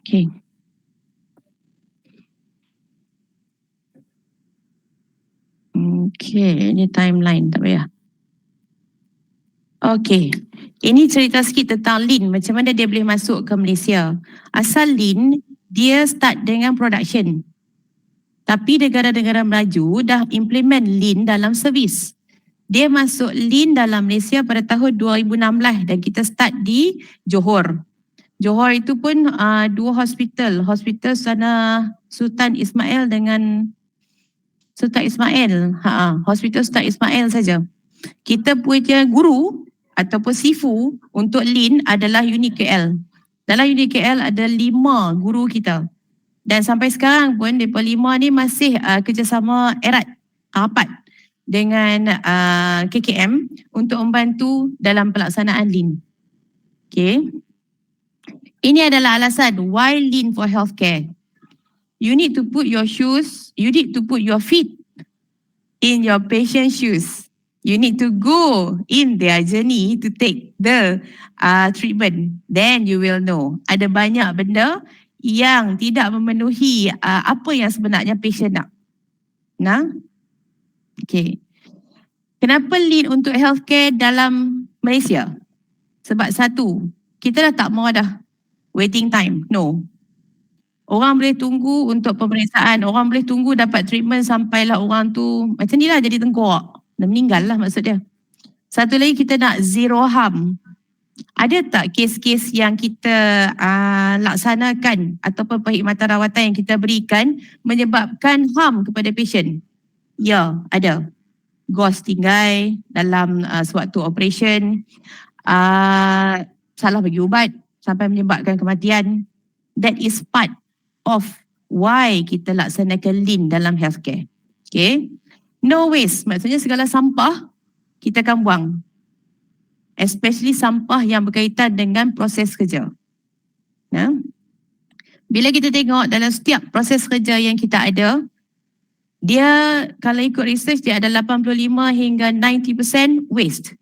Okay. Okay, ini timeline tak payah. Okay, ini cerita sikit tentang Lin, macam mana dia boleh masuk ke Malaysia. Asal Lin, dia start dengan production. Tapi negara-negara maju dah implement Lin dalam servis. Dia masuk Lin dalam Malaysia pada tahun 2016 dan kita start di Johor. Johor itu pun dua hospital sana Sultan Ismail dengan Sultan Ismail. Hospital Sultan Ismail saja. Kita punya guru ataupun sifu untuk Lin adalah unit KL. Dalam unit KL ada 5 guru kita. Dan sampai sekarang pun mereka 5 ni masih kerjasama erat, rapat dengan KKM untuk membantu dalam pelaksanaan Lin. Okay. Ini adalah alasan why Lin for healthcare. You need to put your feet in your patient's shoes. You need to go in their journey to take the treatment. Then you will know. Ada banyak benda yang tidak memenuhi apa yang sebenarnya patient nak. Okay. Kenapa Lin untuk healthcare dalam Malaysia? Sebab satu, kita dah tak mau dah waiting time. No. Orang boleh tunggu untuk pemeriksaan. Orang boleh tunggu dapat treatment sampailah orang tu macam ni lah jadi tengkorak. Dah meninggal lah maksud dia. Satu lagi kita nak zero harm. Ada tak kes-kes yang kita laksanakan ataupun perkhidmatan rawatan yang kita berikan menyebabkan harm kepada patient? Ya, ada. Gos tinggal dalam sewaktu operation, salah bagi ubat sampai menyebabkan kematian. That is part of why kita laksanakan Lin dalam healthcare. Okay. No waste, maksudnya segala sampah kita akan buang. Especially sampah yang berkaitan dengan proses kerja. Bila kita tengok dalam setiap proses kerja yang kita ada, dia kalau ikut research dia ada 85 hingga 90% waste.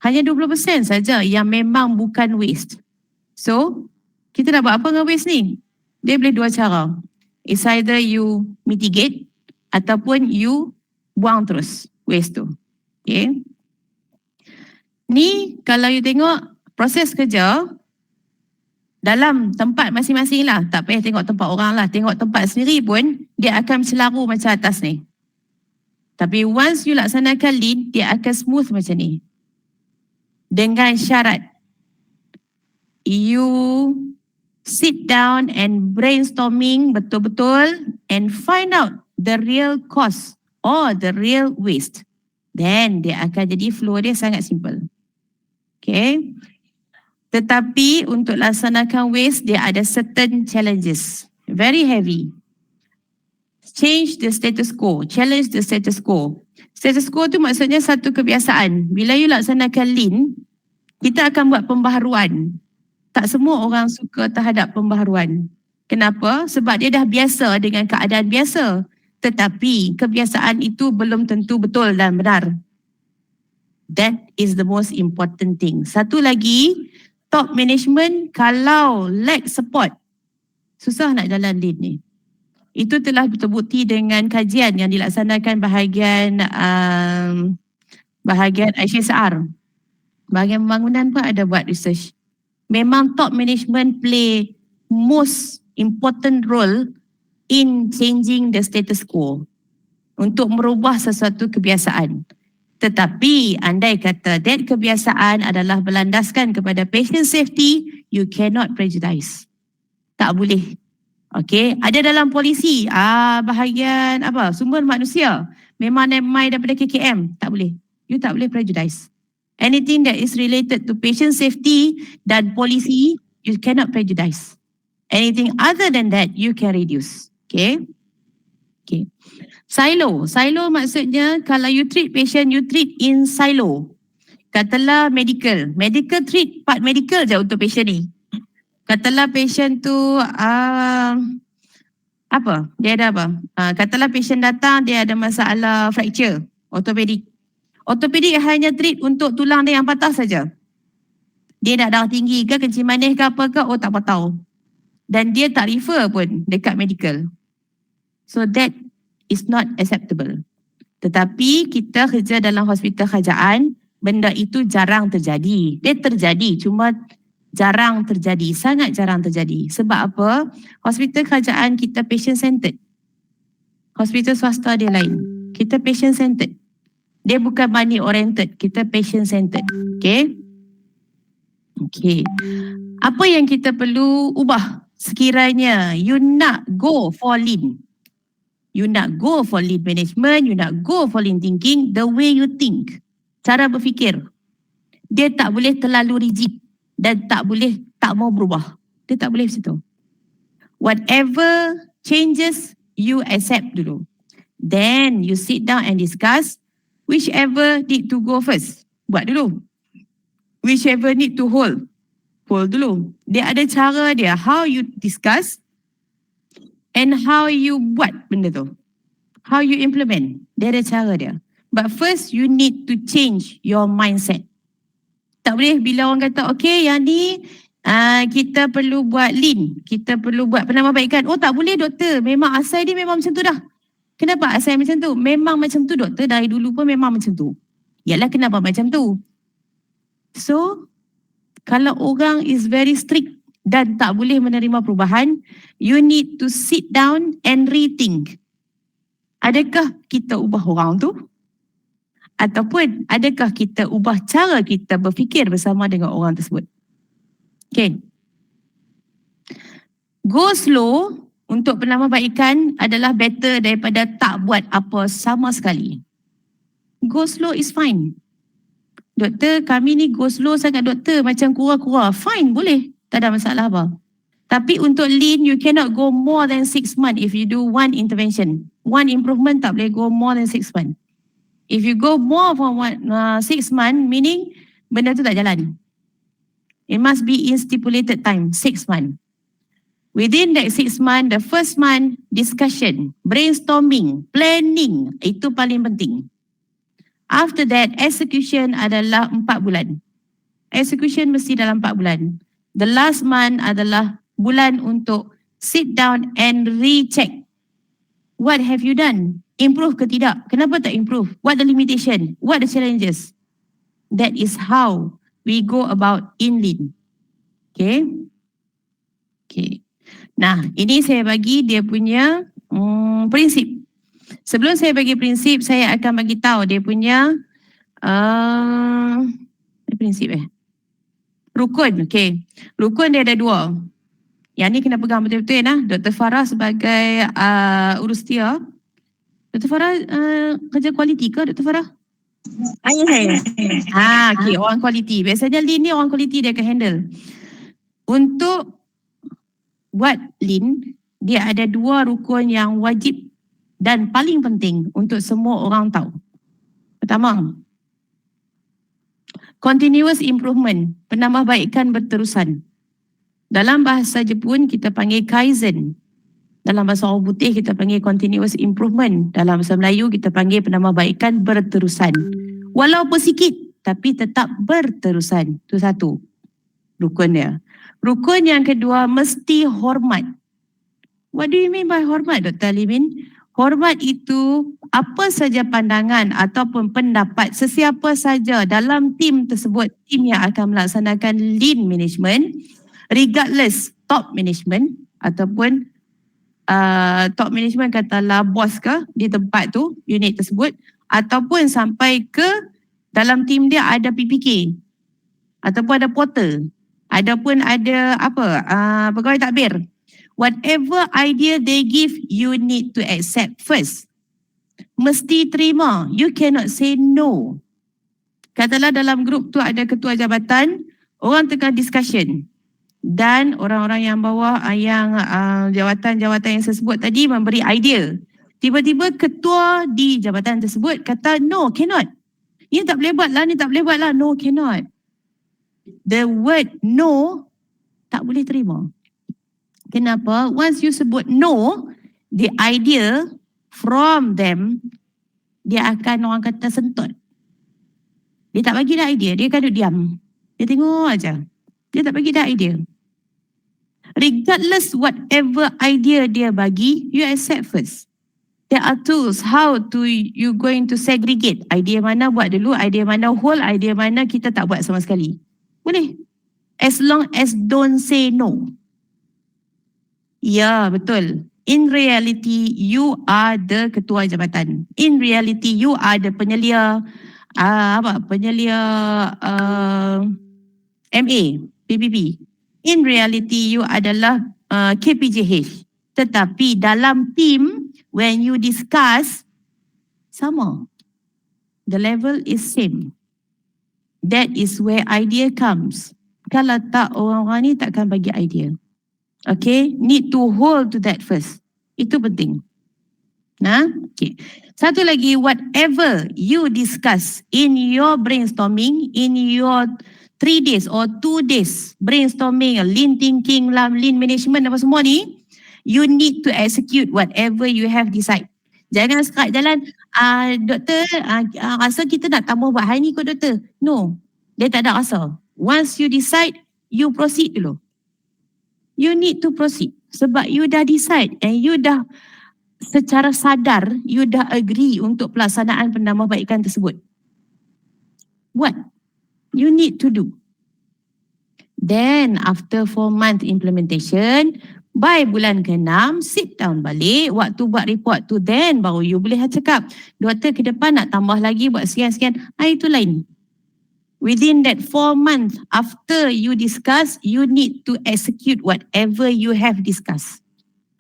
Hanya 20% saja yang memang bukan waste. So, kita nak buat apa dengan waste ni? Dia boleh dua cara. It's either you mitigate ataupun you buang terus waste tu. Okay. Ni kalau you tengok proses kerja dalam tempat masing-masing lah. Tak payah tengok tempat orang lah. Tengok tempat sendiri pun dia akan selaru macam atas ni. Tapi once you laksanakan Lin, dia akan smooth macam ni. Dengan syarat you sit down and brainstorming betul-betul and find out the real cost or the real waste. Then dia akan jadi flow dia sangat simple. Okay. Tetapi untuk laksanakan waste dia ada certain challenges. Very heavy. Change the status quo. Challenge the status quo. Status quo tu maksudnya satu kebiasaan. Bila you laksanakan Lin, kita akan buat pembaharuan. Tak semua orang suka terhadap pembaharuan. Kenapa? Sebab dia dah biasa dengan keadaan biasa. Tetapi kebiasaan itu belum tentu betul dan benar. That is the most important thing. Satu lagi, top management kalau lack support, susah nak jalan Lin ni. Itu telah terbukti dengan kajian yang dilaksanakan bahagian HSR. Bahagian pembangunan pun ada buat research. Memang top management play most important role in changing the status quo. Untuk merubah sesuatu kebiasaan. Tetapi andai kata that kebiasaan adalah berlandaskan kepada patient safety, you cannot prejudice. Tak boleh. Okay, ada dalam polisi, bahagian sumber manusia. Memang mai daripada KKM, tak boleh. You tak boleh prejudice. Anything that is related to patient safety dan polisi, you cannot prejudice. Anything other than that, you can reduce. Okay. Okay. Silo. Silo maksudnya kalau you treat patient, you treat in silo. Katalah medical. Medical treat part medical je untuk patient ni. Katalah patient tu Dia ada apa? Katalah patient datang dia ada masalah fracture, ortopedik. Ortopedik hanya treat untuk tulang dia yang patah saja. Dia nak darah tinggi ke, kencing manis ke apa ke, tak tahu. Dan dia tak refer pun dekat medical. So that is not acceptable. Tetapi kita kerja dalam hospital kerajaan, benda itu jarang terjadi. Dia terjadi, cuma jarang terjadi, sangat jarang terjadi. Sebab apa? Hospital kerajaan kita patient-centered. Hospital swasta dia lain. Kita patient-centered. Dia bukan money-oriented, kita patient-centered. Okay? Okay. Apa yang kita perlu ubah sekiranya you nak go for lean? You nak go for lean management, you nak go for lean thinking, the way you think. Cara berfikir. Dia tak boleh terlalu rigid dan tak mau berubah. Dia tak boleh macam tu. Whatever changes, you accept dulu. Then you sit down and discuss whichever need to go first. Buat dulu. Whichever need to hold dulu. Dia ada cara dia, how you discuss and how you buat benda tu. How you implement. Dia ada cara dia. But first, you need to change your mindset. Tak boleh bila orang kata, okay, yang ni kita perlu buat lean. Kita perlu buat penambahbaikan. Oh, tak boleh doktor. Memang asal dia memang macam tu dah. Kenapa asal macam tu? Memang macam tu doktor. Dari dulu pun memang macam tu. Yalah, kenapa macam tu? So, kalau orang is very strict dan tak boleh menerima perubahan, you need to sit down and rethink. Adakah kita ubah orang tu? Ataupun adakah kita ubah cara kita berfikir bersama dengan orang tersebut? Okay. Go slow untuk penambahbaikan adalah better daripada tak buat apa sama sekali. Go slow is fine. Doktor, kami ni go slow sangat doktor, macam kura-kura. Fine, boleh. Tak ada masalah apa. Tapi untuk lean, you cannot go more than 6 months if you do one intervention. One improvement tak boleh go more than 6 months. If you go more from 6 months, meaning benda tu tak jalan. It must be in stipulated time, 6 months. Within that 6 months, the first month, discussion, brainstorming, planning, itu paling penting. After that, execution adalah 4 bulan. Execution mesti dalam 4 bulan. The last month adalah bulan untuk sit down and recheck. What have you done? Improve ke tidak? Kenapa tak improve? What the limitation? What the challenges? That is how we go about in lean. Okay? Okay. Nah, ini saya bagi dia punya prinsip. Sebelum saya bagi prinsip, saya akan bagi tahu dia punya prinsip rukun. Okay. Rukun dia ada 2. Yang ni kena pegang betul-betul nah. Dr. Farah sebagai urus dia. Dr. Farah kerja kualiti ke Dr. Farah? Ayah saya. Okay, orang kualiti. Biasanya lean ni orang kualiti dia akan handle. Untuk buat lean, dia ada 2 rukun yang wajib dan paling penting untuk semua orang tahu. Pertama, continuous improvement, penambahbaikan berterusan. Dalam bahasa Jepun kita panggil kaizen. Dalam bahasa orang putih kita panggil continuous improvement. Dalam bahasa Melayu kita panggil penambahbaikan berterusan. Walaupun sikit tapi tetap berterusan. Itu satu rukun dia. Rukun yang kedua, mesti hormat. What do you mean by hormat, Dr. Limin? Hormat itu apa saja pandangan ataupun pendapat sesiapa saja dalam tim tersebut, tim yang akan melaksanakan lean management, regardless top management ataupun top management katalah bos ke di tempat tu, unit tersebut, ataupun sampai ke dalam tim dia ada PPK ataupun ada porter, ataupun ada pegawai takbir. Whatever idea they give, you need to accept first. Mesti terima. You cannot say no. Katalah dalam grup tu ada ketua jabatan, orang tengah discussion. Dan orang-orang yang bawah yang jawatan-jawatan yang saya sebut tadi memberi idea. Tiba-tiba ketua di jabatan tersebut kata, no, cannot. Ini tak boleh buat lah, ni tak boleh buat lah. No, cannot. The word no tak boleh terima. Kenapa? Once you sebut no, the idea from them, dia akan orang kata sentot. Dia tak bagi dah idea, dia akan duduk diam. Dia tengok aja. Dia tak bagi dah idea. Regardless whatever idea dia bagi, you accept first. There are tools how to you going to segregate. Idea mana buat dulu, idea mana whole, idea mana kita tak buat sama sekali. Boleh. As long as don't say no. Ya, betul. In reality, you are the ketua jabatan. In reality, you are the penyelia MA, PPP. In reality, you adalah KPJH. Tetapi dalam team, when you discuss, sama. The level is same. That is where idea comes. Kalau tak, orang-orang ni takkan bagi idea. Okay, need to hold to that first. Itu penting. Nah, okay. Satu lagi, whatever you discuss in your brainstorming, in your 3 days or 2 days brainstorming, lean thinking, lean management apa semua ni, you need to execute whatever you have decide. Jangan sekat jalan, doktor, rasa kita nak tambah buat hari ni kot doktor. No, dia tak ada rasa. Once you decide, you proceed dulu. You need to proceed. Sebab you dah decide and you dah secara sadar, you dah agree untuk pelaksanaan penambahbaikan tersebut. What you need to do. Then after 4 month implementation, by bulan ke-6, sit down balik, waktu buat report tu, then baru you boleh cakap, doktor ke depan nak tambah lagi buat sekian-sekian, itu lain. Within that 4 months, after you discuss, you need to execute whatever you have discussed.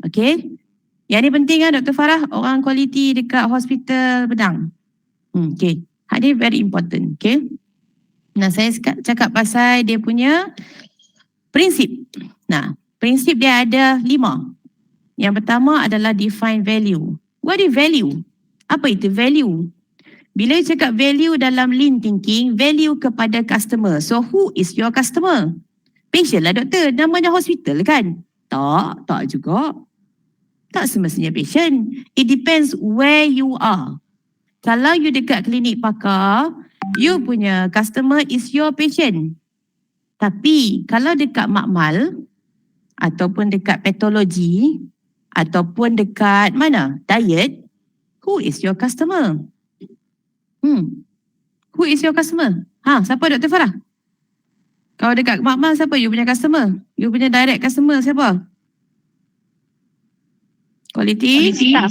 Okay? Yang ni penting kan Dr. Farah, orang kualiti dekat hospital Pedang. Okay. Hal ni very important. Okay? Nah, saya cakap pasal dia punya prinsip. Nah, prinsip dia ada 5. Yang pertama adalah define value. What is value? Apa itu value? Bila cakap value dalam lean thinking, value kepada customer. So who is your customer? Patient lah doktor, namanya hospital kan? Tak juga. Tak semestinya patient. It depends where you are. Kalau you dekat klinik pakar, you punya customer is your patient. Tapi kalau dekat makmal, ataupun dekat patologi, ataupun dekat mana? Diet, who is your customer? Who is your customer? Siapa Dr. Farah? Kalau dekat makmal, siapa you punya customer? You punya direct customer siapa? Quality staff.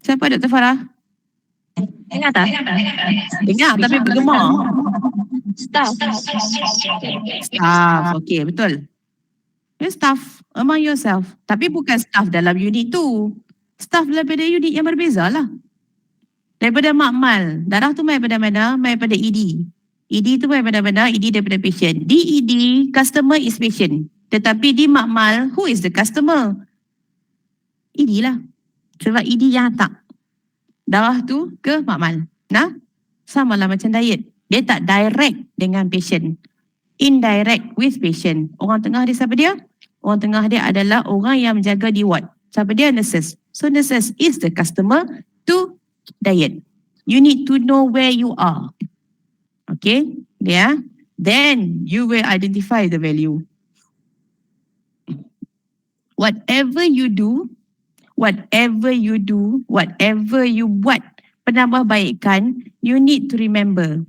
Siapa Dr. Farah? Dengar tak? Dengar tapi bergema. Staff. Okay, betul. Staff among yourself. Tapi bukan staff dalam unit tu. Staff daripada unit yang berbeza lah. Daripada makmal. Darah tu main pada mana? Main pada ED. ED tu main pada mana? ED daripada patient. Di ED, customer is patient. Tetapi di makmal, who is the customer? ED lah. Sebab ED yang hantar darah tu ke makmal. Nah, sama lah macam diet. Dia tak direct dengan patient. Indirect with patient. Orang tengah dia siapa dia? Orang tengah dia adalah orang yang menjaga di ward. Siapa dia? Nurses. So nurses is the customer to diet. You need to know where you are. Okay? Yeah. Then you will identify the value. Whatever you do, whatever you buat penambahbaikan, you need to remember.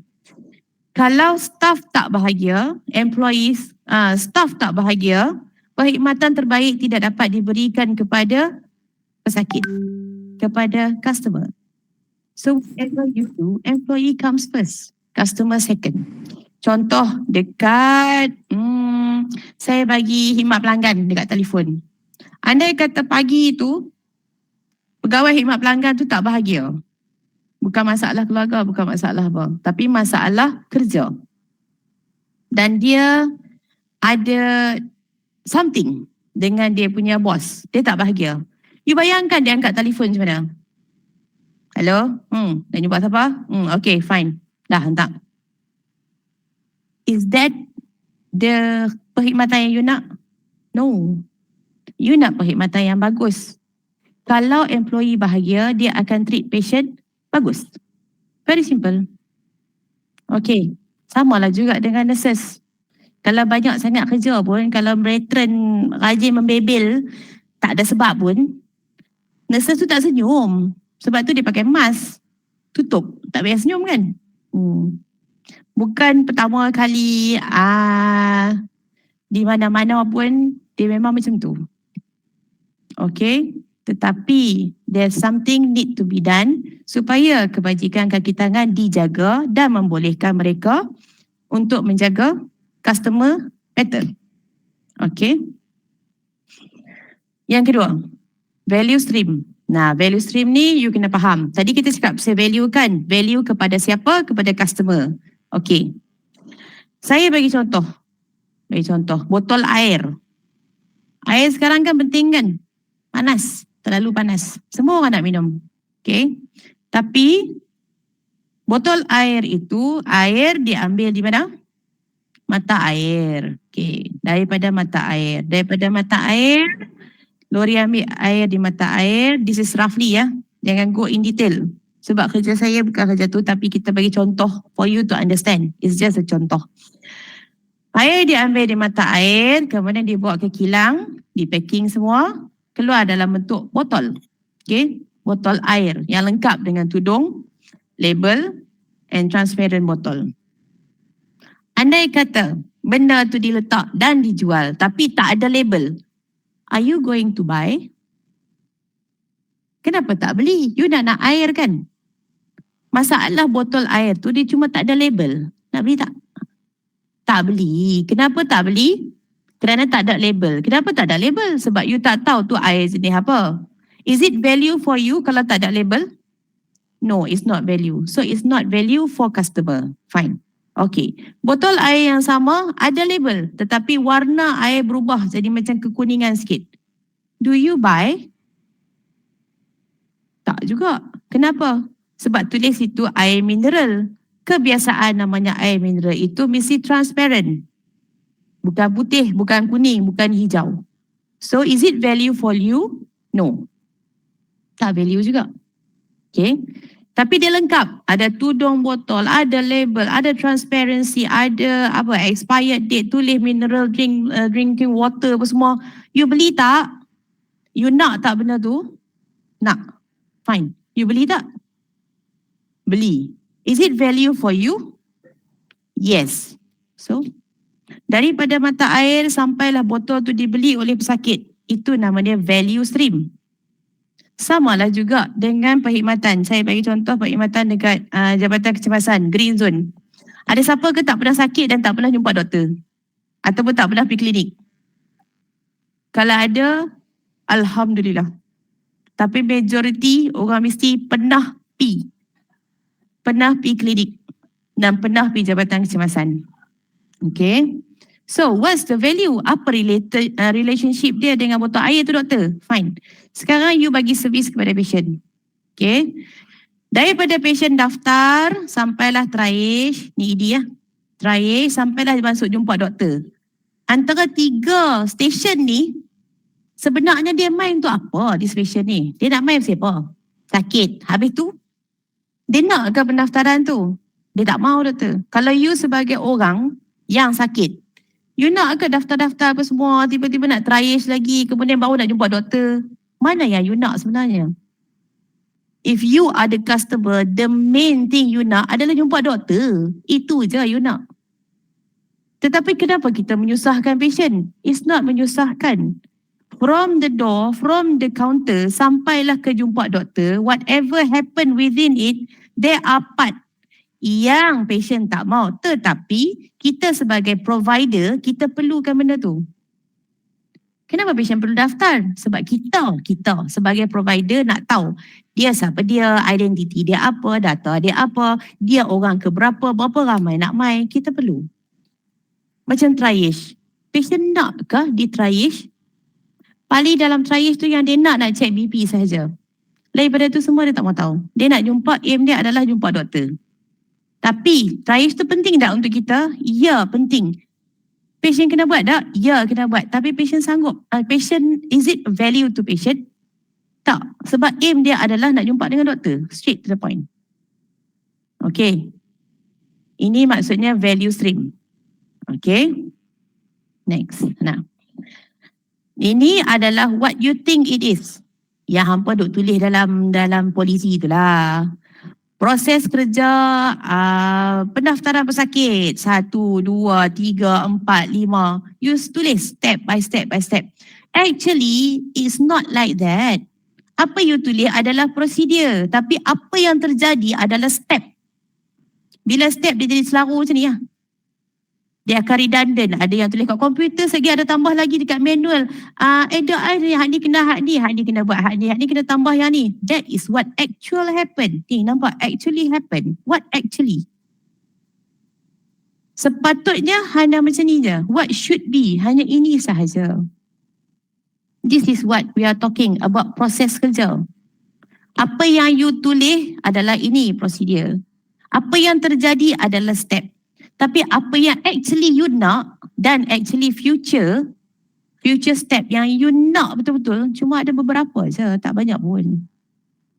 Kalau staff tak bahagia, employees, staff tak bahagia, perkhidmatan terbaik tidak dapat diberikan kepada pesakit, kepada customer. So whatever you do, employee comes first, customer second. Contoh dekat, saya bagi khidmat pelanggan dekat telefon. Andai kata pagi itu, pegawai khidmat pelanggan tu tak bahagia. Bukan masalah keluarga, bukan masalah apa. Tapi masalah kerja. Dan dia ada something dengan dia punya bos. Dia tak bahagia. You bayangkan dia angkat telefon macam mana? Hello? Dan you buat apa? Okay, fine. Dah, hantar. Is that the perkhidmatan yang you nak? No. You nak perkhidmatan yang bagus. Kalau employee bahagia, dia akan treat patient bagus. Very simple. Okay. Sama lah juga dengan nurses. Kalau banyak sangat kerja pun, kalau veteran rajin membebel, tak ada sebab pun, nurses tu tak senyum. Sebab tu dia pakai mask. Tutup. Tak payah senyum kan? Bukan pertama kali di mana-mana pun dia memang macam tu. Okay? Tetapi there's something need to be done supaya kebajikan kaki tangan dijaga dan membolehkan mereka untuk menjaga customer better. Okay? Yang kedua, value stream. Nah, value stream ni you kena faham. Tadi kita cakap pasal value kan? Value kepada siapa? Kepada customer. Okay. Saya bagi contoh. Botol air. Air sekarang kan penting kan? Panas. Terlalu panas. Semua orang nak minum. Okay. Tapi botol air itu, air diambil di mana? Mata air. Okay. Daripada mata air. Lori ambil air di mata air. This is roughly ya. Jangan go in detail. Sebab kerja saya bukan kerja tu, tapi kita bagi contoh for you to understand. It's just a contoh. Air diambil di mata air, kemudian dibawa ke kilang, di packing semua, keluar dalam bentuk botol. Okay? Botol air yang lengkap dengan tudung, label and transparent botol. Andai kata benda tu diletak dan dijual tapi tak ada label, are you going to buy? Kenapa tak beli? You nak air kan? Masalah botol air tu dia cuma tak ada label. Nak beli tak? Tak beli. Kenapa tak beli? Kerana tak ada label. Kenapa tak ada label? Sebab you tak tahu tu air jenis apa. Is it value for you kalau tak ada label? No, it's not value. So it's not value for customer. Fine. Okay. Botol air yang sama ada label. Tetapi warna air berubah jadi macam kekuningan sikit. Do you buy? Tak juga. Kenapa? Sebab tulis itu air mineral. Kebiasaan namanya air mineral itu mesti transparent. Bukan putih, bukan kuning, bukan hijau. So is it value for you? No. Tak value juga. Okay. Tapi dia lengkap. Ada tudung botol, ada label, ada transparency, ada expired date, tulis mineral drink, drinking water apa semua. You beli tak? You nak tak benda tu? Nak. Fine. You beli tak? Beli. Is it value for you? Yes. So, daripada mata air sampailah botol tu dibeli oleh pesakit. Itu nama dia value stream. Samalah juga dengan perkhidmatan. Saya bagi contoh perkhidmatan dekat Jabatan Kecemasan, Green Zone. Ada siapa ke tak pernah sakit dan tak pernah jumpa doktor? Ataupun tak pernah pergi klinik? Kalau ada, Alhamdulillah. Tapi majoriti orang mesti pernah pergi klinik dan pernah pergi Jabatan Kecemasan. Okay. So, what's the value? Apa relationship dia dengan botol air tu, doktor? Fine. Sekarang you bagi servis kepada patient. Okay. Daripada patient daftar, sampailah triage, ni ED ya. Triage, sampailah masuk jumpa doktor. Antara 3 stesen ni, sebenarnya dia main tu apa di stesen ni? Dia nak main siapa? Sakit. Habis tu, dia nak ke pendaftaran tu? Dia tak mahu doktor. Kalau you sebagai orang yang sakit, you nak ke daftar-daftar apa semua, tiba-tiba nak triage lagi, kemudian baru nak jumpa doktor? Mana yang you nak sebenarnya? If you are the customer, the main thing you nak adalah jumpa doktor. Itu je you nak. Tetapi kenapa kita menyusahkan patient? It's not menyusahkan. From the door, from the counter, sampailah ke jumpa doktor, whatever happen within it, there are part yang patient tak mau. Tetapi kita sebagai provider, kita perlukan benda tu. Kenapa patient perlu daftar? Sebab kita sebagai provider nak tahu dia siapa dia, identiti dia apa, data dia apa, dia orang ke berapa ramai nak mai, kita perlu. Macam triage. Patient nak ke di triage? Paling dalam triage tu yang dia nak check BP saja. Daripada tu semua dia tak mau tahu. Dia nak jumpa, aim dia adalah jumpa doktor. Tapi triage tu penting tak untuk kita? Ya, penting. Patient kena buat tak? Ya, kena buat. Tapi patient sanggup. Patient, is it value to patient? Tak. Sebab aim dia adalah nak jumpa dengan doktor. Straight to the point. Okay. Ini maksudnya value stream. Okay. Next. Nah, ini adalah what you think it is. Yang hampa duk tulis dalam polisi itulah. Proses kerja pendaftaran pesakit 1, 2, 3, 4, 5. You tulis step by step by step. Actually, it's not like that. Apa you tulis adalah prosedur, tapi apa yang terjadi adalah step. Bila step dia jadi selaru macam ni lah. Dia akan redundant. Ada yang tulis kat komputer, segi ada tambah lagi dekat manual. Hak ni kena buat hak ni kena tambah yang ni. That is what actual happen. Nampak? Actually happen. What actually? Sepatutnya hanya macam ni je. What should be, hanya ini sahaja. This is what we are talking about proses kerja. Apa yang you tulis adalah ini prosedur. Apa yang terjadi adalah step. Tapi apa yang actually you nak dan actually future step yang you nak betul-betul cuma ada beberapa je, tak banyak pun.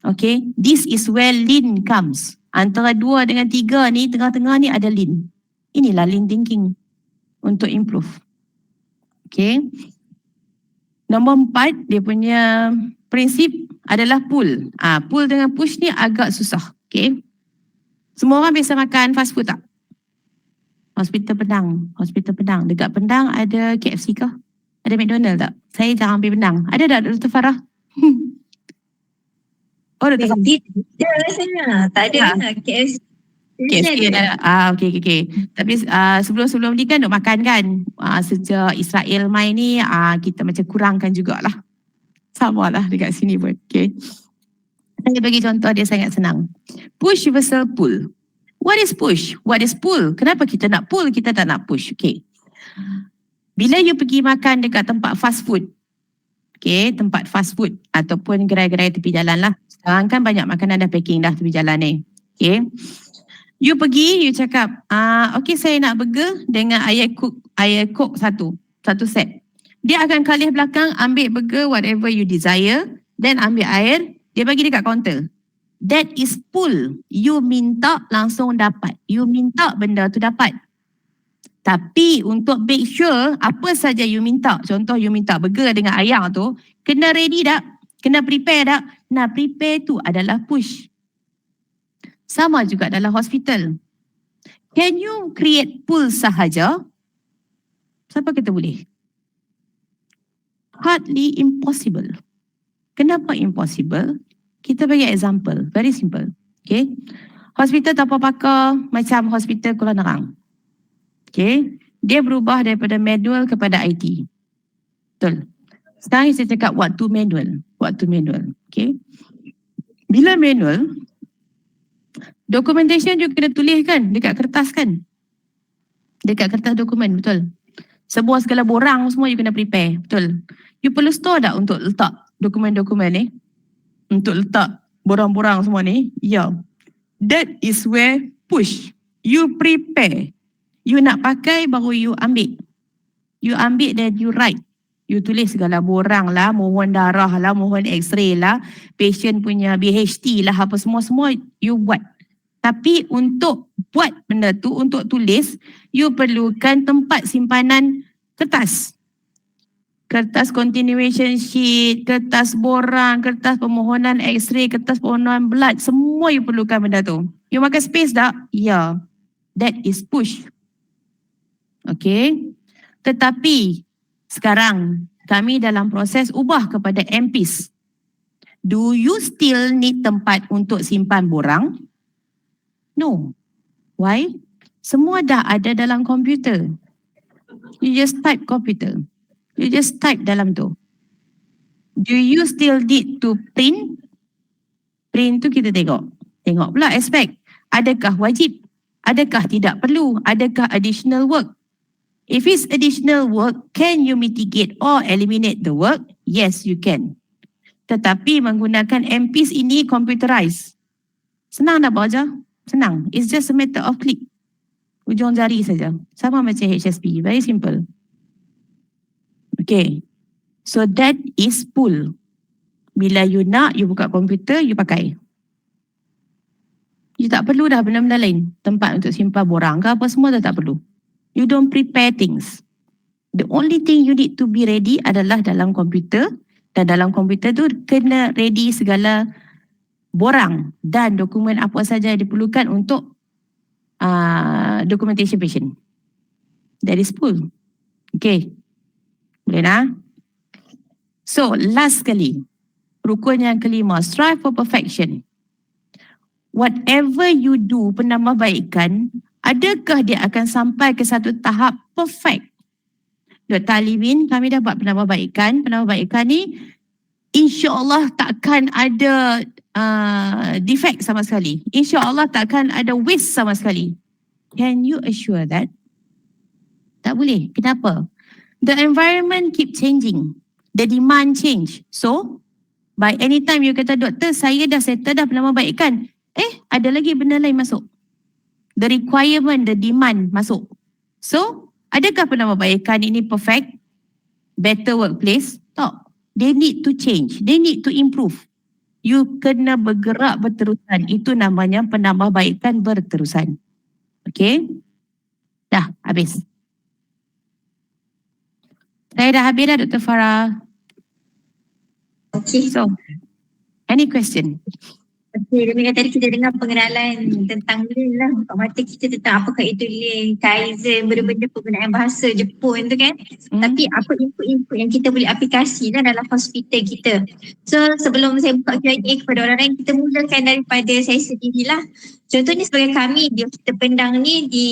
Okay, this is where lean comes. Antara 2 dengan 3 ni, tengah-tengah ni ada lean. Inilah lean thinking untuk improve. Okay. Nombor 4, dia punya prinsip adalah pull. Pull dengan push ni agak susah. Okay. Semua orang biasa makan fast food tak? Hospital Penang. Dekat Penang ada KFC kah? Ada McDonald tak? Saya jarang pergi Penang. Ada tak Dr. Farah? Oh, Dr. Farah. Tidak rasanya. Tak ada KFC. KFC ada. Okay. Tapi sebelum ni kan duk makan kan. Sejak Israel main ni, kita macam kurangkan jugalah. Sama lah dekat sini pun. Okay. Saya bagi contoh dia sangat senang. Push versus pull. What is push? What is pull? Kenapa kita nak pull, kita tak nak push? Okay. Bila you pergi makan dekat tempat fast food, okay, tempat fast food ataupun gerai-gerai tepi jalan lah. Sekarang kan banyak makanan dah packing dah tepi jalan ni. Okay. You pergi, you cakap, okay saya nak burger dengan air coke satu set. Dia akan kalih belakang, ambil burger whatever you desire, then ambil air, dia bagi dekat kaunter. That is pull. You minta langsung dapat. You minta benda tu dapat. Tapi untuk make sure apa saja you minta, contoh you minta burger dengan ayam tu, kena ready tak? Kena prepare tak? Nah, prepare tu adalah push. Sama juga dalam hospital. Can you create pull sahaja? Siapa kata boleh? Hardly impossible. Kenapa impossible? Kita bagi example, very simple. Okay. Hospital tanpa pakar macam hospital Kuala Nerang. Okay. Dia berubah daripada manual kepada IT. Betul. Sekarang saya cakap waktu manual. Okay. Bila manual, documentation juga kena tulis kan dekat kertas kan. Dekat kertas dokumen, betul. Sebuah segala borang semua you kena prepare, betul. You perlu store tak untuk letak dokumen-dokumen ni? Untuk letak borang-borang semua ni? Ya. That is where push. You prepare. You nak pakai baru you ambil. You ambil then you write. You tulis segala borang lah, mohon darah lah, mohon x-ray lah, patient punya BHT lah, apa semua-semua you buat. Tapi untuk buat benda tu, untuk tulis, you perlukan tempat simpanan kertas. Kertas continuation sheet, kertas borang, kertas permohonan x-ray, kertas permohonan blood, semua you perlukan benda tu. You makan space tak? Ya. That is push. Okay. Tetapi sekarang kami dalam proses ubah kepada MPs. Do you still need tempat untuk simpan borang? No. Why? Semua dah ada dalam komputer. You just type komputer. You just type dalam tu. Do you still need to print? Print tu kita tengok. Tengok pula aspek. Adakah wajib? Adakah tidak perlu? Adakah additional work? If it's additional work, can you mitigate or eliminate the work? Yes, you can. Tetapi menggunakan MPs ini computerized. Senang dah baca? Senang. It's just a matter of click. Ujung jari saja. Sama macam HSP. Very simple. Okay. So that is pull. Bila you nak, you buka komputer, you pakai. You tak perlu dah benda-benda lain. Tempat untuk simpan borang ke apa semua dah tak perlu. You don't prepare things. The only thing you need to be ready adalah dalam komputer. Dan dalam komputer tu kena ready segala borang dan dokumen apa saja yang diperlukan untuk documentation patient. That is full. Okay. Boleh dah? So, last sekali. Rukun yang kelima, strive for perfection. Whatever you do, penambahbaikan, adakah dia akan sampai ke satu tahap perfect? Dr. Alimin, kami dah buat penambahbaikan. Penambahbaikan ni insya-Allah takkan ada defect sama sekali. InsyaAllah takkan ada waste sama sekali. Can you assure that? Tak boleh. Kenapa? The environment keep changing. The demand change. So, by any time you kata, doktor, saya dah settle dah penambahbaikan. Ada lagi benda lain masuk. The requirement, the demand masuk. So, adakah penambahbaikan ini perfect? Better workplace? Tak. They need to change. They need to improve. You kena bergerak berterusan. Itu namanya penambahbaikan berterusan. Okay? Dah, habis. Saya dah habis dah, Dr. Farah. Okay. So, any question? Okay, dengan tadi kita dengar pengenalan tentang Lean lah. Buka mata kita tentang apakah itu Lean, Kaizen, benda-benda penggunaan bahasa Jepun tu kan. Tapi apa input-input yang kita boleh aplikasi dalam hospital kita. So sebelum saya buka Q&A kepada orang lain, kita mulakan daripada saya sendirilah. Contohnya sebagai kami di Hospital Pendang ni, di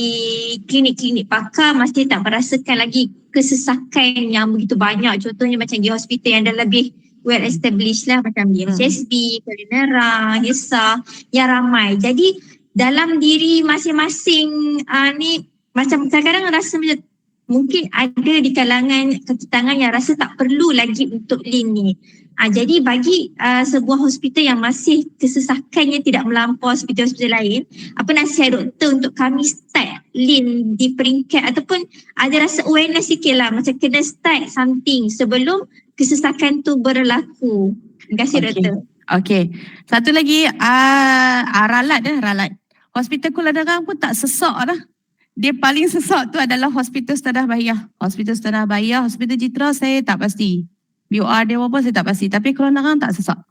klinik-klinik pakar masih tak merasakan lagi kesesakan yang begitu banyak. Contohnya macam di hospital yang dah lebih well established lah macam di HSB, Kulinera, HESA yang ramai. Jadi dalam diri masing-masing ni macam kadang-kadang rasa macam mungkin ada di kalangan kaki tangan yang rasa tak perlu lagi untuk Lean ni. Jadi bagi sebuah hospital yang masih kesesakannya tidak melampau hospital-hospital lain, apa nasihat doktor untuk kami start Lean di peringkat ataupun ada rasa awareness sikit lah macam kena start something sebelum kesesakan tu berlaku. Terima kasih doktor. Okay. Satu lagi ralat. Hospital Kuala Darang pun tak sesak dah. Dia paling sesak tu adalah Hospital Setanah Bahiyah. Hospital Setanah Bahiyah, Hospital Jitra saya tak pasti. BOR dia apa saya tak pasti. Tapi Kuala Darang tak sesak.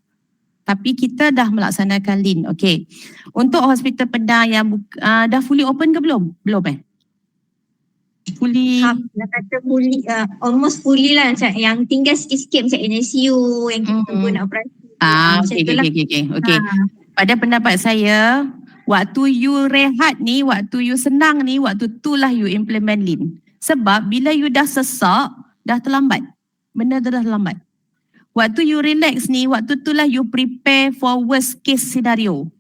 Tapi kita dah melaksanakan Lean. Okay. Untuk Hospital Pendang yang dah fully open ke belum? Belum fully Nak kata fully, almost fully lah macam yang tinggal sikit-sikit macam NICU yang kita tunggu nak operasi. Okay. Pada pendapat saya, waktu you rehat ni, waktu you senang ni, waktu tu lah you implement Lean. Sebab bila you dah sesak, dah terlambat. Benda tu dah terlambat. Waktu you relax ni, waktu tu lah you prepare for worst case scenario.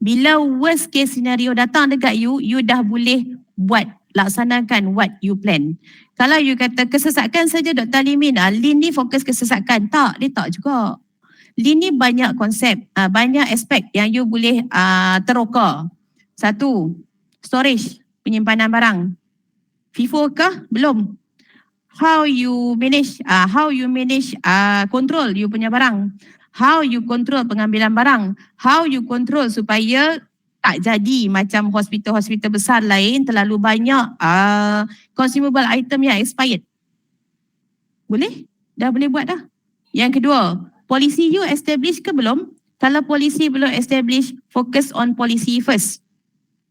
Bila worst case scenario datang dekat you, you dah boleh laksanakan what you plan. Kalau you kata kesesakan saja Dr. Alimin, Lean ni fokus kesesakan. Tak, dia tak juga. Lean ni banyak konsep, banyak aspek yang you boleh teroka. Satu, storage, penyimpanan barang. FIFO kah? Belum. How you manage control you punya barang. How you control pengambilan barang. How you control supaya tak jadi macam hospital-hospital besar lain terlalu banyak consumable item yang expired. Boleh? Dah boleh buat dah. Yang kedua, polisi you establish ke belum? Kalau polisi belum establish, focus on policy first.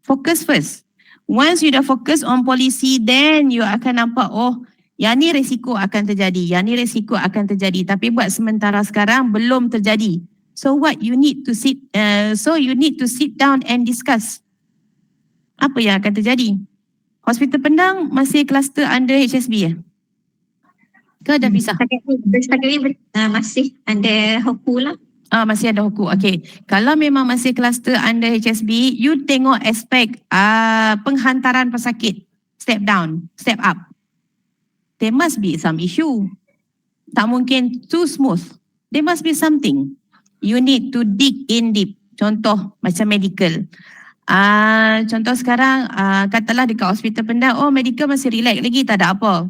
Focus first. Once you dah focus on policy, then you akan nampak, yang ni risiko akan terjadi, yang ni risiko akan terjadi. Tapi buat sementara sekarang belum terjadi. So what you need to sit down and discuss. Apa yang akan terjadi? Hospital Pendang masih kluster under HSB ke dah pisah? Setakat ni masih under HOKU lah. Masih ada HOKU. Okay. Kalau memang masih kluster under HSB, you tengok aspek penghantaran pesakit. Step down, step up. There must be some issue. Tak mungkin too smooth. There must be something. You need to dig in deep. Contoh macam medical. Contoh sekarang katalah dekat Hospital Pendang, medical masih relax lagi, tak ada apa.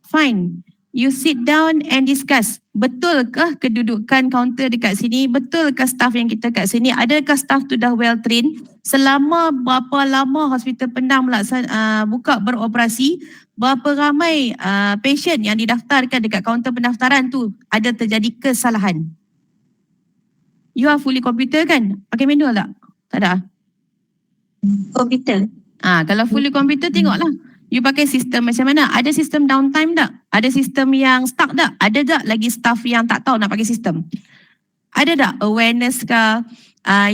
Fine. You sit down and discuss. Betulkah kedudukan kaunter dekat sini? Betulkah staff yang kita kat sini? Adakah staff tu dah well trained? Selama berapa lama Hospital Penang buka beroperasi? Berapa ramai patient yang didaftarkan dekat kaunter pendaftaran tu ada terjadi kesalahan? You are fully computer kan? Pakai manual tak? Tak ada? Komputer. Kalau fully computer tengoklah. You pakai sistem macam mana? Ada sistem downtime tak? Ada sistem yang stuck tak? Ada tak lagi staff yang tak tahu nak pakai sistem? Ada tak awareness ke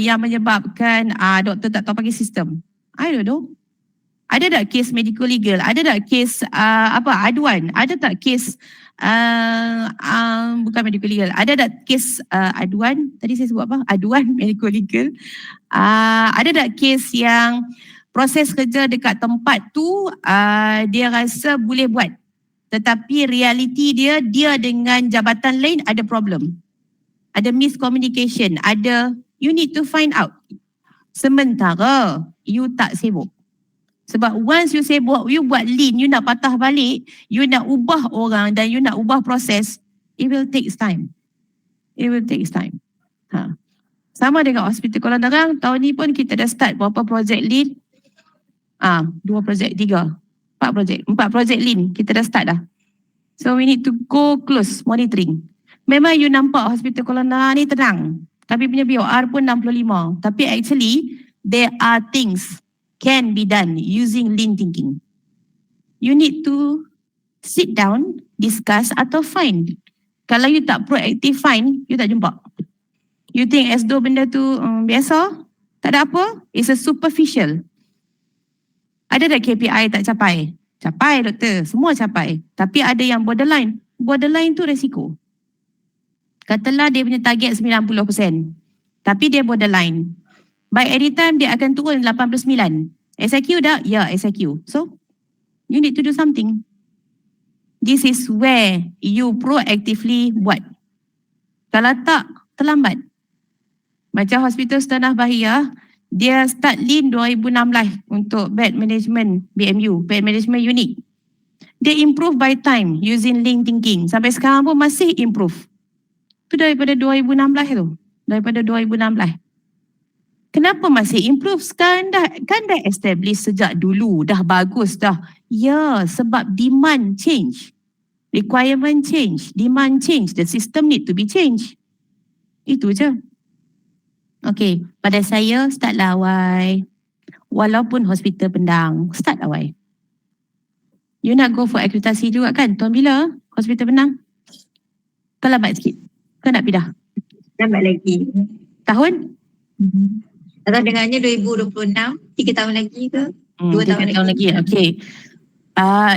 yang menyebabkan doktor tak tahu pakai sistem? I don't know. Ada tak kes medical legal? Ada tak kes aduan? Ada tak kes bukan medical legal? Ada tak kes aduan? Tadi saya sebut apa? Aduan medical legal. Ada tak kes yang proses kerja dekat tempat tu dia rasa boleh buat, tetapi realiti dia dengan jabatan lain ada problem, ada miscommunication, ada, you need to find out. Sementara you tak sibuk. Sebab once you sibuk, you buat lean, you nak patah balik, you nak ubah orang dan you nak ubah proses, it will take time. It will take time. Sama dengan Hospital Kuala Nerang, tahun ni pun kita dah start berapa projek lean. 2 projek, 3, 4 projek, 4 projek lean kita dah start dah. So we need to go close monitoring. Memang you nampak Hospital Kuala Nerang ni tenang. Kami punya BOR pun 65. Tapi actually there are things can be done using lean thinking. You need to sit down, discuss atau find. Kalau you tak proaktif find, you tak jumpa. You think as though benda tu biasa, tak ada apa, it's a superficial. Ada tak KPI tak capai? Capai doktor, semua capai. Tapi ada yang borderline. Borderline tu resiko. Katalah dia punya target 90%. Tapi dia borderline. By any time dia akan turun 89. SIQ dah? Ya, SIQ. So, you need to do something. This is where you proactively buat. Kalau tak, terlambat. Macam Hospital Sultanah Bahiyah, dia start lean 2016 untuk bed management BMU, bed management unit. Dia improve by time using lean thinking. Sampai sekarang pun masih improve. Itu daripada 2016 tu. Daripada 2016. Kenapa masih improve? Sekarang dah establish sejak dulu. Dah bagus dah. Ya, sebab demand change. Requirement change. Demand change. The system need to be changed. Itu je. Okay, pada saya start lah awal. Walaupun Hospital Penang, start awal. You nak go for akreditasi juga kan? Tahun bila Hospital Penang? Kau lambat sikit. Kau nak pindah? Lambat lagi. Tahun? Atau dengannya 2026, 3 tahun lagi ke? 2 tahun lagi. Okay.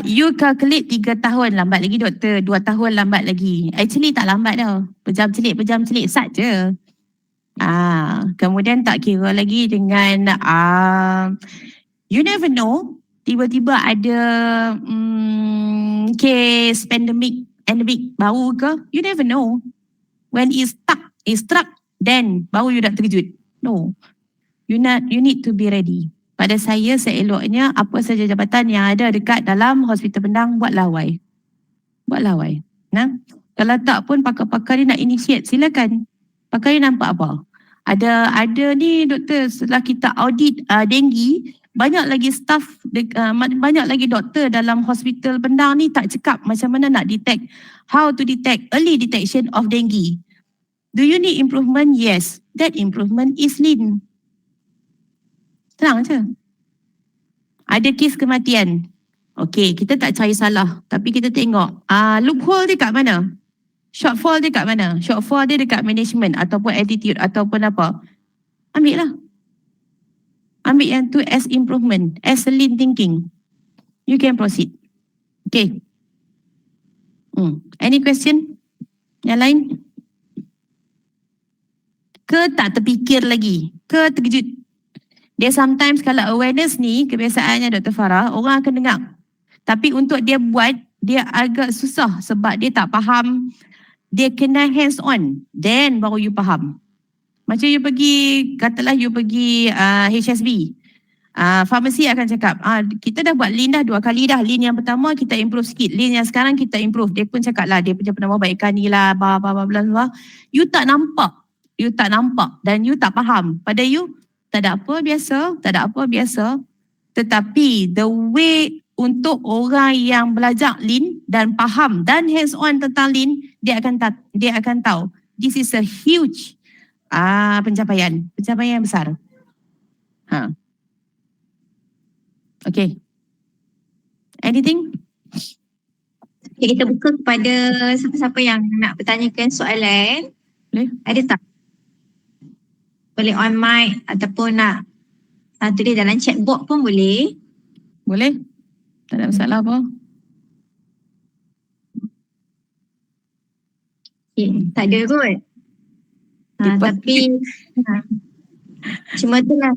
You calculate 3 tahun lambat lagi doktor, 2 tahun lambat lagi. Actually tak lambat dah. Pejam celik saja. Kemudian tak kira lagi dengan you never know, tiba-tiba ada case pandemic baru ke, you never know. When it's struck, then baru you nak terkejut. No, you need to be ready. Pada saya seeloknya apa saja jabatan yang ada dekat dalam Hospital Penang, buatlah awal. Nah, kalau tak pun pakar-pakar ni nak initiate, silakan. Pakar ni nampak apa? Ada ni doktor, setelah kita audit denggi, banyak lagi staff, banyak lagi doktor dalam Hospital Penang ni tak cakap macam mana nak detect, how to detect, early detection of dengue. Do you need improvement? Yes. That improvement is lean. Tenang je. Ada kes kematian. Okay, kita tak cari salah, tapi kita tengok loophole dia kat mana? Shortfall dia kat mana? Shortfall dia dekat management ataupun attitude ataupun apa. Ambil lah. Ambil yang tu as improvement, as lean thinking. You can proceed. Okay. Any question? Yang lain? Ke tak terfikir lagi? Ke terkejut? Dia sometimes kalau awareness ni, kebiasaannya Dr. Farah, orang akan dengar. Tapi untuk dia buat, dia agak susah sebab dia tak faham. Dia kena hands on, then baru you faham. Macam you pergi, katalah you pergi HSB. Pharmacy akan cakap, kita dah buat lean dah 2 kali dah. Lean yang pertama kita improve sikit. Lean yang sekarang kita improve. Dia pun cakap lah, dia punya penambahbaikan ni lah, blah. You tak nampak. Dan you tak faham. Pada you, tak ada apa biasa. Tetapi the way untuk orang yang belajar lean dan faham dan hands on tentang lean, dia akan tahu. This is a huge pencapaian yang besar. Okay. Anything? Okay, kita buka kepada siapa-siapa yang nak bertanyakan soalan. Boleh? Ada tak? Boleh on mic ataupun nak tulis dalam chat box pun boleh. Boleh? Tak ada masalah apa. Okay, tak ada kot. Tapi cuma tu lah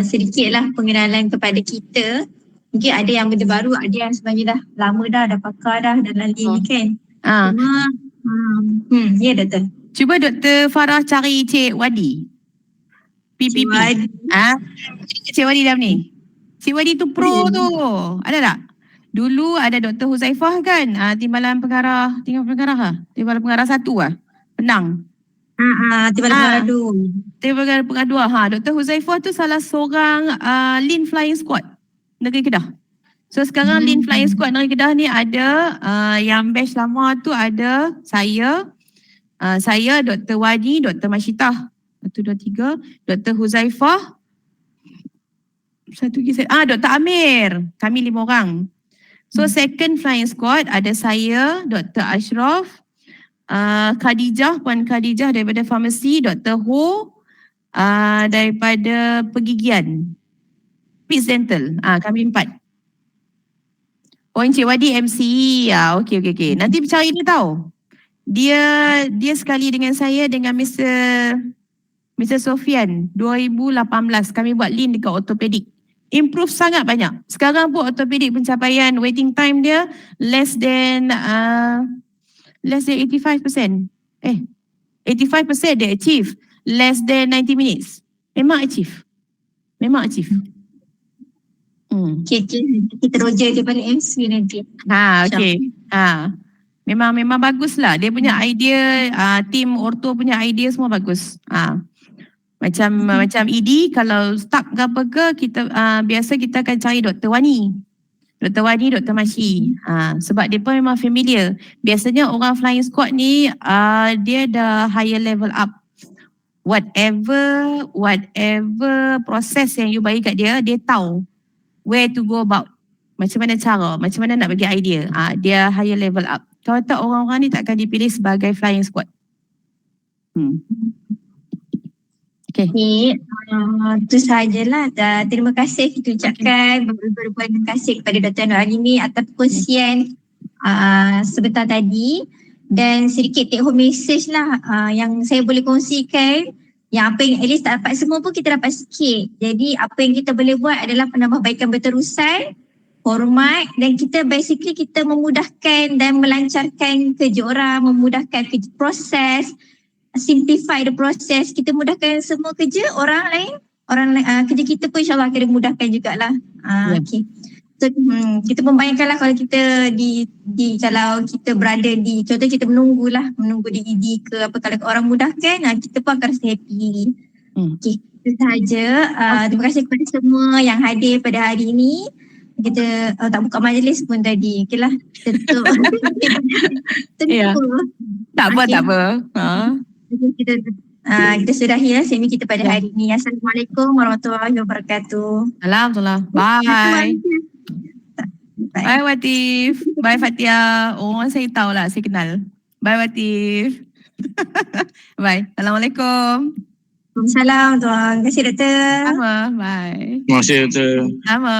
sedikit lah pengenalan kepada kita. Mungkin ada yang benda baru, ada yang sebenarnya dah lama dah pakar dah dalam lean ni kan. Cuma ya Doktor. Cuba Dr. Farah cari Cik Wadi. PPP. Cik Wadi dalam ni. Cik Wadi tu pro tu. Ada tak? Dulu ada Dr. Huzaifah kan? Timbalan pengarah Timbalan pengarah 1 Penang. Timbalan pengarah 2. Dr. Huzaifah tu salah seorang Lean Flying Squad Negeri Kedah. So sekarang Lean Flying Squad Negeri Kedah ni ada yang batch lama tu ada saya, Dr. Wadi, Dr. Masyitah 1, 2, 3, Dr. Huzaifah, Dr. Amir. Kami 5 orang. So second flying squad ada saya, Dr. Ashraf, Khadijah, Puan Khadijah daripada Pharmacy, Dr. Ho daripada Pergigian, Peace Dental. Kami 4. Encik Wadi MC. Okey. Nanti cari dia tahu. Dia sekali dengan saya dengan Mr. Sofian 2018 kami buat lean dekat ortopedik. Improve sangat banyak. Sekarang pun ortopedik pencapaian waiting time dia less than 85%. 85% dia achieve. Less than 90 minutes. Memang achieve. Okay. Kita roger dia balik MC nanti. Okay. Memang bagus lah. Dia punya idea, tim orto punya idea semua bagus. Macam ED kalau stuck ke apa ke, kita biasa kita akan cari Dr. Wani, Dr. Masyi. Sebab dia pun memang familiar. Biasanya orang flying squad ni dia dah higher level up. Whatever proses yang you bagi kat dia, dia tahu where to go about. Macam mana cara, macam mana nak bagi idea. Dia higher level up. Kalau tak, orang-orang ni takkan dipilih sebagai flying squad. Okay. Itu sahajalah. Terima kasih kita ucapkan berbanyak terima kasih kepada Dr. Nur Alimi atas perkongsian sebentar tadi, dan sedikit take home message lah yang saya boleh kongsikan, yang apa yang at least tak dapat semua pun kita dapat sikit. Jadi apa yang kita boleh buat adalah penambahbaikan berterusan, hormat, dan kita basically kita memudahkan dan melancarkan kerja orang, memudahkan kerja proses, simplify the process. Kita mudahkan semua kerja orang lain, kerja kita pun insyaAllah akan dimudahkan jugalah. Okay. So, kita membayangkanlah kalau kita kalau kita berada di, contoh kita menunggu di ED ke apa, kalau orang mudahkan, kita pun akan rasa happy. Okay, itu sahaja. Terima kasih kepada semua yang hadir pada hari ini. Kita tak buka majlis pun tadi. Okay lah. Tutup. Tak apa. Kita sudahi semi kita pada hari ini. Assalamualaikum warahmatullahi wabarakatuh. Alhamdulillah. Bye. Bye Watif. Bye Fatia. Orang saya tahu lah, saya kenal. Bye Watif. Bye. Assalamualaikum. Waalaikumsalam. Terima kasih Doktor. Sama. Bye. Terima kasih Doktor. Sama.